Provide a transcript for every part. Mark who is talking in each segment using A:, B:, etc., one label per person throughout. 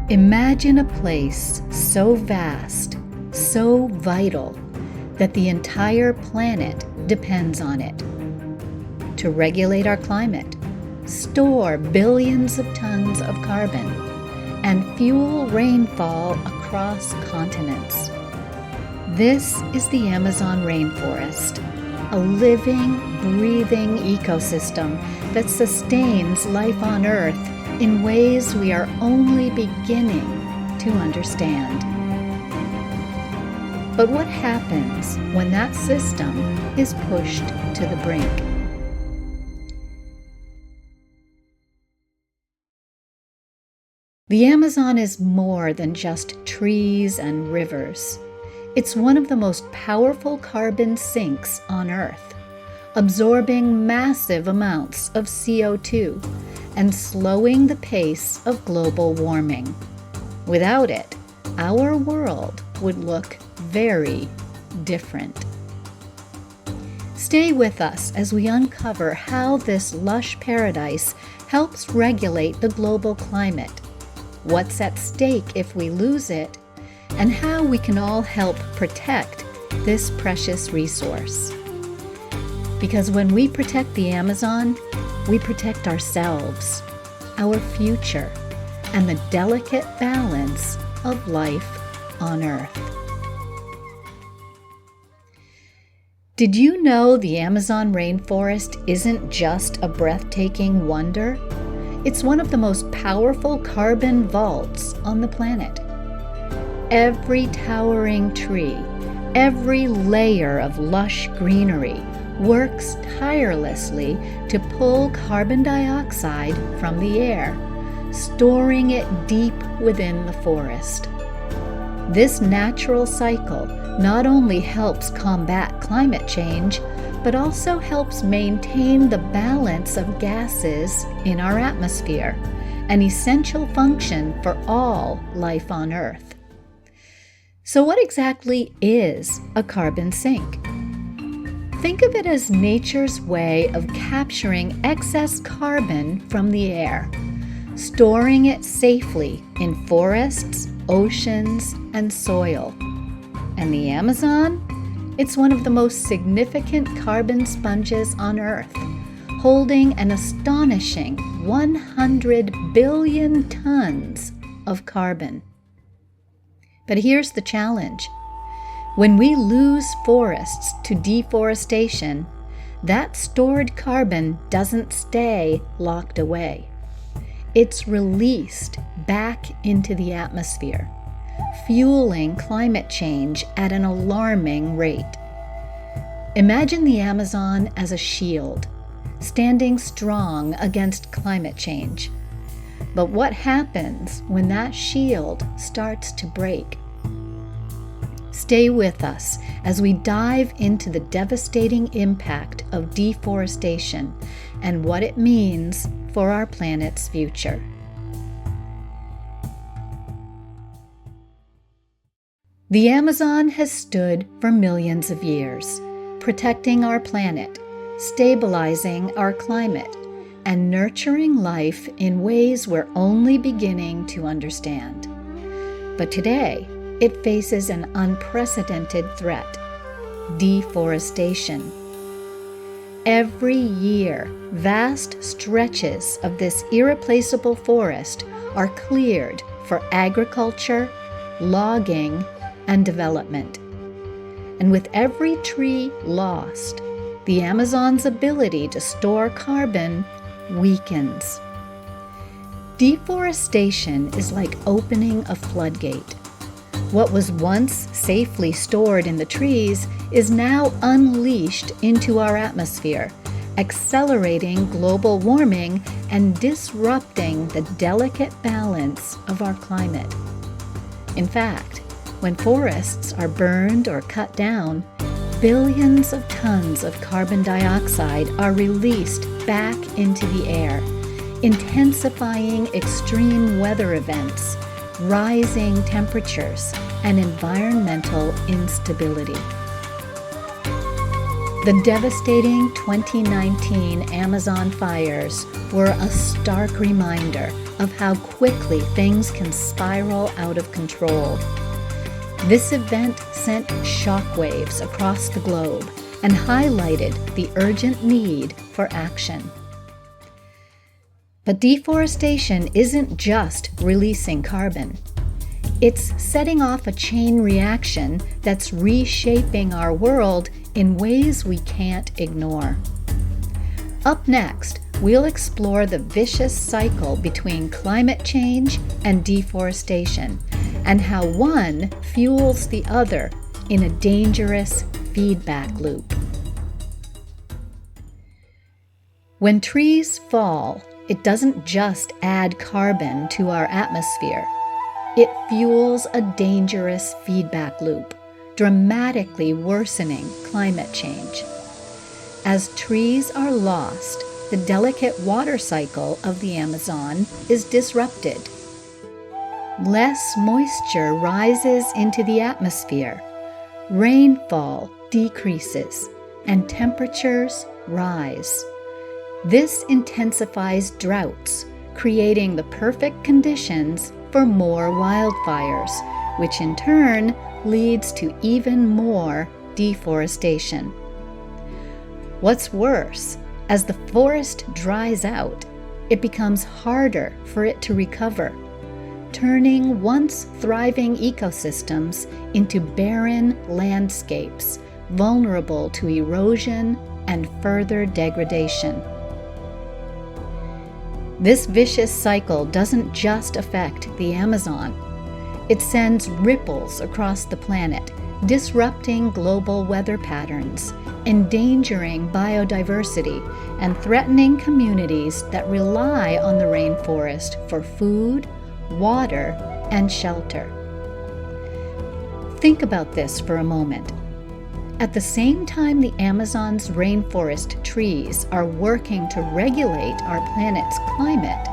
A: Imagine a place so vast, so vital, that the entire planet depends on it. To regulate our climate, store billions of tons of carbon, and fuel rainfall across continents. This is the Amazon rainforest, a living, breathing ecosystem that sustains life on Earth in ways we are only beginning to understand. But what happens when that system is pushed to the brink? The Amazon is more than just trees and rivers. It's one of the most powerful carbon sinks on Earth, absorbing massive amounts of CO2 and slowing the pace of global warming. Without it, our world would look very different. Stay with us as we uncover how this lush paradise helps regulate the global climate, what's at stake if we lose it, and how we can all help protect this precious resource. Because when we protect the Amazon, we protect ourselves, our future, and the delicate balance of life on Earth. Did you know the Amazon rainforest isn't just a breathtaking wonder? It's one of the most powerful carbon vaults on the planet. Every towering tree, every layer of lush greenery works tirelessly to pull carbon dioxide from the air, storing it deep within the forest. This natural cycle not only helps combat climate change, but also helps maintain the balance of gases in our atmosphere, an essential function for all life on Earth. So what exactly is a carbon sink? Think of it as nature's way of capturing excess carbon from the air, storing it safely in forests, oceans, and soil. And the Amazon? It's one of the most significant carbon sponges on Earth, holding an astonishing 100 billion tons of carbon. But here's the challenge. When we lose forests to deforestation, that stored carbon doesn't stay locked away. It's released back into the atmosphere, fueling climate change at an alarming rate. Imagine the Amazon as a shield, standing strong against climate change. But what happens when that shield starts to break? Stay with us as we dive into the devastating impact of deforestation and what it means for our planet's future. The Amazon has stood for millions of years, protecting our planet, stabilizing our climate, and nurturing life in ways we're only beginning to understand. But today, it faces an unprecedented threat: deforestation. Every year, vast stretches of this irreplaceable forest are cleared for agriculture, logging, and development. And with every tree lost, the Amazon's ability to store carbon weakens. Deforestation is like opening a floodgate. What was once safely stored in the trees is now unleashed into our atmosphere, accelerating global warming and disrupting the delicate balance of our climate. In fact, when forests are burned or cut down, billions of tons of carbon dioxide are released back into the air, intensifying extreme weather events, rising temperatures, and environmental instability. The devastating 2019 Amazon fires were a stark reminder of how quickly things can spiral out of control. This event sent shockwaves across the globe and highlighted the urgent need for action. But deforestation isn't just releasing carbon. It's setting off a chain reaction that's reshaping our world in ways we can't ignore. Up next, we'll explore the vicious cycle between climate change and deforestation, and how one fuels the other in a dangerous feedback loop. When trees fall, it doesn't just add carbon to our atmosphere. It fuels a dangerous feedback loop, dramatically worsening climate change. As trees are lost, the delicate water cycle of the Amazon is disrupted. Less moisture rises into the atmosphere, rainfall decreases, and temperatures rise. This intensifies droughts, creating the perfect conditions for more wildfires, which in turn leads to even more deforestation. What's worse, as the forest dries out, it becomes harder for it to recover, turning once thriving ecosystems into barren landscapes, vulnerable to erosion and further degradation. This vicious cycle doesn't just affect the Amazon. It sends ripples across the planet, disrupting global weather patterns, endangering biodiversity, and threatening communities that rely on the rainforest for food, water, and shelter. Think about this for a moment. At the same time the Amazon's rainforest trees are working to regulate our planet's climate,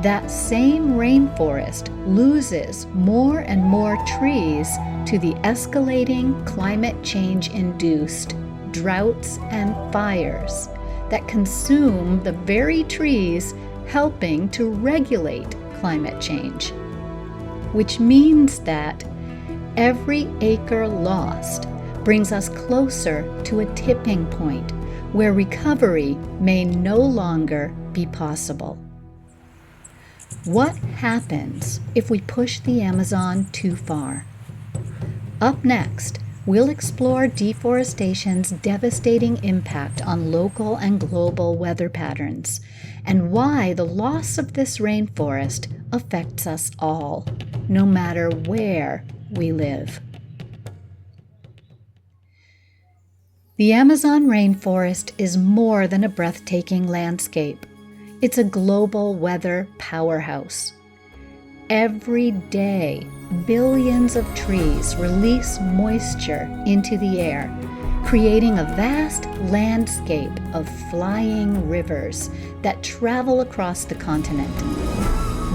A: that same rainforest loses more and more trees to the escalating climate change-induced droughts and fires that consume the very trees helping to regulate climate change. Which means that every acre lost brings us closer to a tipping point where recovery may no longer be possible. What happens if we push the Amazon too far? Up next, we'll explore deforestation's devastating impact on local and global weather patterns, and why the loss of this rainforest affects us all, no matter where we live. The Amazon rainforest is more than a breathtaking landscape. It's a global weather powerhouse. Every day, billions of trees release moisture into the air, creating a vast landscape of flying rivers that travel across the continent.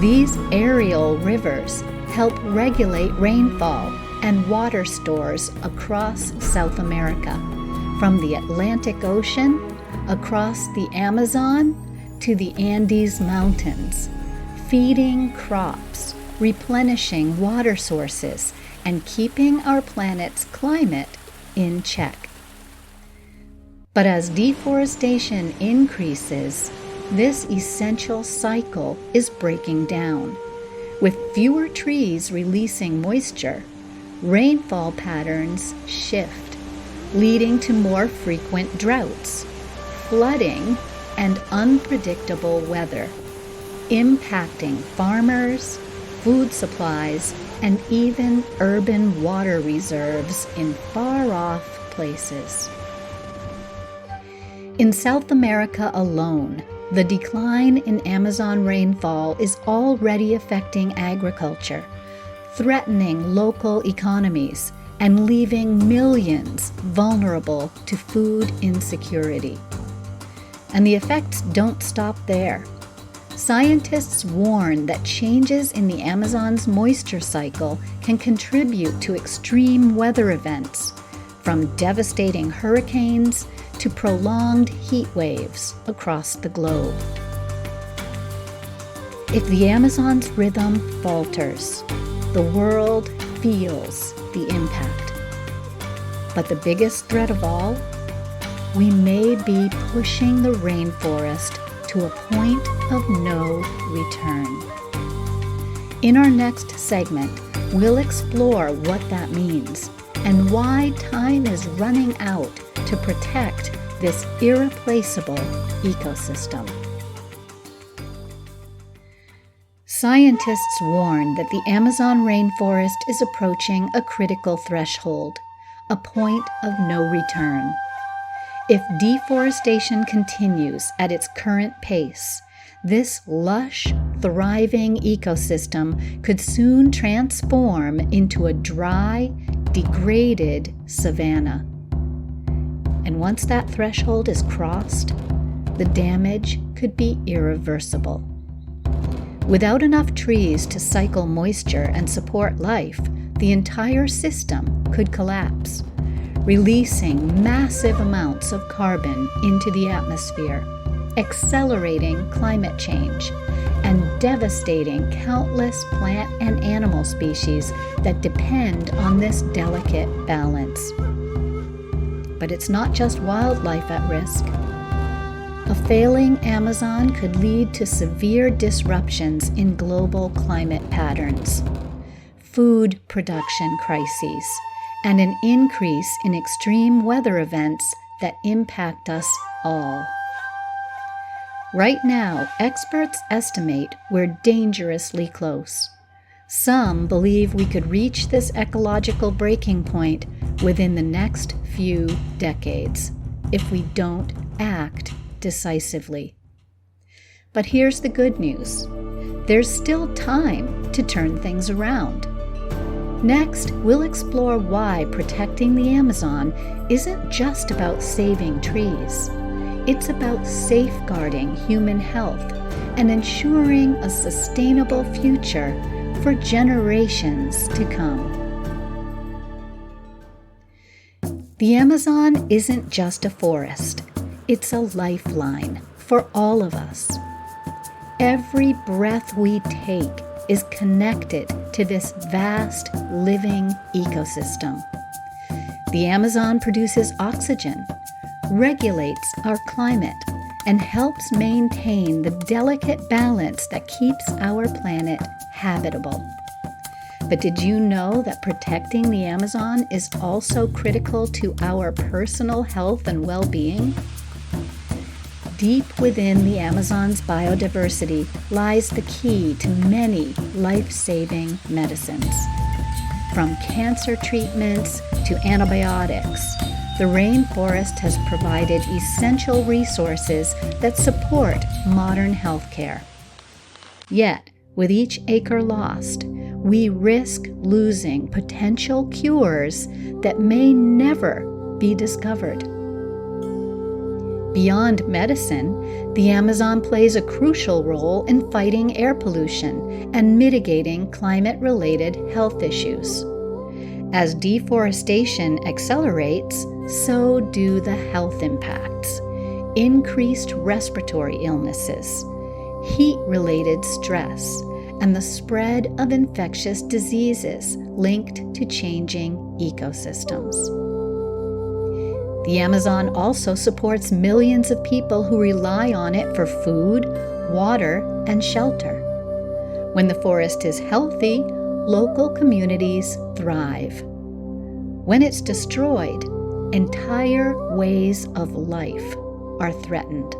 A: These aerial rivers help regulate rainfall and water stores across South America, from the Atlantic Ocean, across the Amazon, to the Andes Mountains, feeding crops, replenishing water sources, and keeping our planet's climate in check. But as deforestation increases, this essential cycle is breaking down. With fewer trees releasing moisture, rainfall patterns shift, leading to more frequent droughts, flooding, and unpredictable weather, impacting farmers, food supplies, and even urban water reserves in far-off places. In South America alone, the decline in Amazon rainfall is already affecting agriculture, threatening local economies, and leaving millions vulnerable to food insecurity. And the effects don't stop there. Scientists warn that changes in the Amazon's moisture cycle can contribute to extreme weather events, from devastating hurricanes to prolonged heat waves across the globe. If the Amazon's rhythm falters, the world feels the impact. But the biggest threat of all, we may be pushing the rainforest to a point of no return. In our next segment, we'll explore what that means and why time is running out to protect this irreplaceable ecosystem. Scientists warn that the Amazon rainforest is approaching a critical threshold, a point of no return. If deforestation continues at its current pace, this lush, thriving ecosystem could soon transform into a dry, degraded savanna. And once that threshold is crossed, the damage could be irreversible. Without enough trees to cycle moisture and support life, the entire system could collapse, releasing massive amounts of carbon into the atmosphere, accelerating climate change, and devastating countless plant and animal species that depend on this delicate balance. But it's not just wildlife at risk. A failing Amazon could lead to severe disruptions in global climate patterns, food production crises, and an increase in extreme weather events that impact us all. Right now, experts estimate we're dangerously close. Some believe we could reach this ecological breaking point within the next few decades if we don't act decisively. But here's the good news. There's still time to turn things around. Next, we'll explore why protecting the Amazon isn't just about saving trees. It's about safeguarding human health and ensuring a sustainable future for generations to come. The Amazon isn't just a forest. It's a lifeline for all of us. Every breath we take is connected to this vast living ecosystem. The Amazon produces oxygen, regulates our climate, and helps maintain the delicate balance that keeps our planet habitable. But did you know that protecting the Amazon is also critical to our personal health and well-being? Deep within the Amazon's biodiversity lies the key to many life-saving medicines. From cancer treatments to antibiotics, the rainforest has provided essential resources that support modern healthcare. Yet, with each acre lost, we risk losing potential cures that may never be discovered. Beyond medicine, the Amazon plays a crucial role in fighting air pollution and mitigating climate-related health issues. As deforestation accelerates, so do the health impacts. Increased respiratory illnesses, heat-related stress, and the spread of infectious diseases linked to changing ecosystems. The Amazon also supports millions of people who rely on it for food, water, and shelter. When the forest is healthy, local communities thrive. When it's destroyed, entire ways of life are threatened,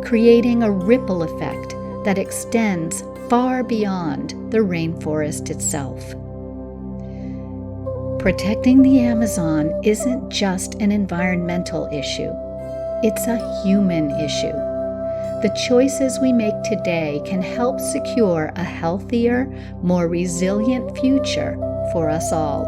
A: creating a ripple effect that extends far beyond the rainforest itself. Protecting the Amazon isn't just an environmental issue, it's a human issue. The choices we make today can help secure a healthier, more resilient future for us all.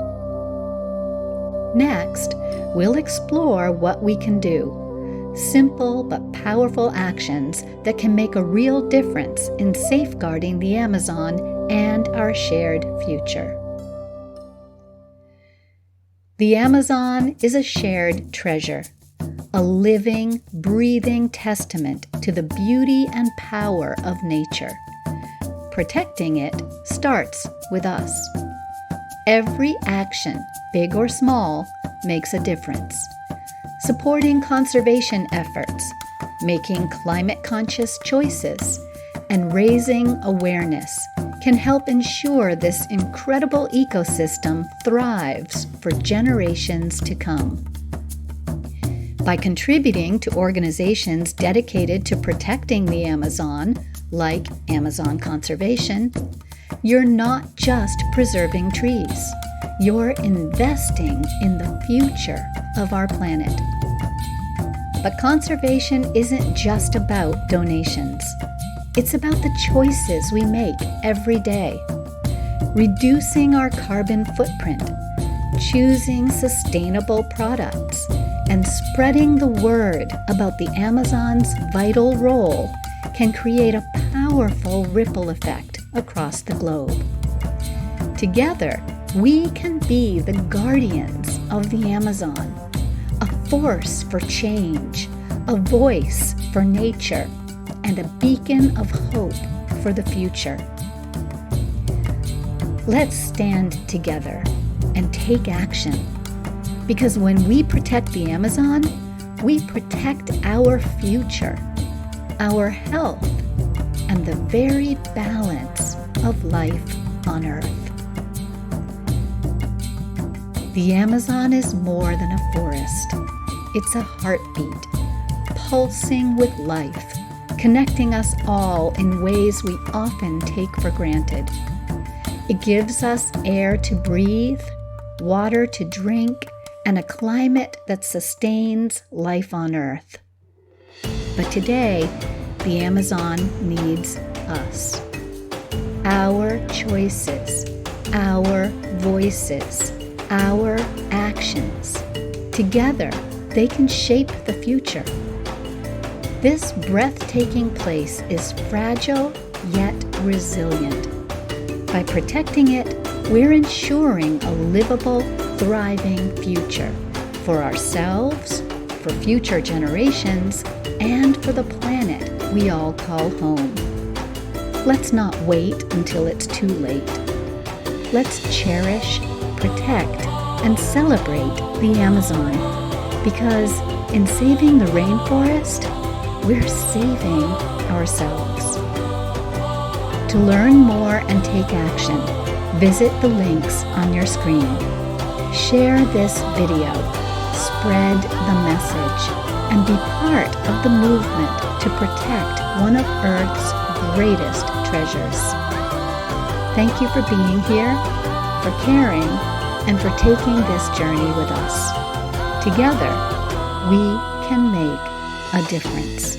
A: Next, we'll explore what we can do. Simple but powerful actions that can make a real difference in safeguarding the Amazon and our shared future. The Amazon is a shared treasure, a living, breathing testament to the beauty and power of nature. protecting it starts with us. Every action, big or small, makes a difference. Supporting conservation efforts, making climate-conscious choices, and raising awareness can help ensure this incredible ecosystem thrives for generations to come. By contributing to organizations dedicated to protecting the Amazon, like Amazon Conservation, you're not just preserving trees. You're investing in the future of our planet. But conservation isn't just about donations. It's about the choices we make every day. Reducing our carbon footprint, choosing sustainable products, and spreading the word about the Amazon's vital role can create a powerful ripple effect across the globe. Together, we can be the guardians of the Amazon, a force for change, a voice for nature, and a beacon of hope for the future. Let's stand together and take action, because when we protect the Amazon, we protect our future, our health, and the very balance of life on Earth. The Amazon is more than a forest. It's a heartbeat, pulsing with life, connecting us all in ways we often take for granted. It gives us air to breathe, water to drink, and a climate that sustains life on Earth. But today, the Amazon needs us. Our choices, our voices, our actions. Together, they can shape the future. This breathtaking place is fragile yet resilient. By protecting it, we're ensuring a livable, thriving future for ourselves, for future generations, and for the planet we all call home. Let's not wait until it's too late. Let's cherish, protect, and celebrate the Amazon, because in saving the rainforest, we're saving ourselves. To learn more and take action, visit the links on your screen. Share this video, spread the message, and be part of the movement to protect one of Earth's greatest treasures. Thank you for being here, for caring, and for taking this journey with us. Together, we can make a difference.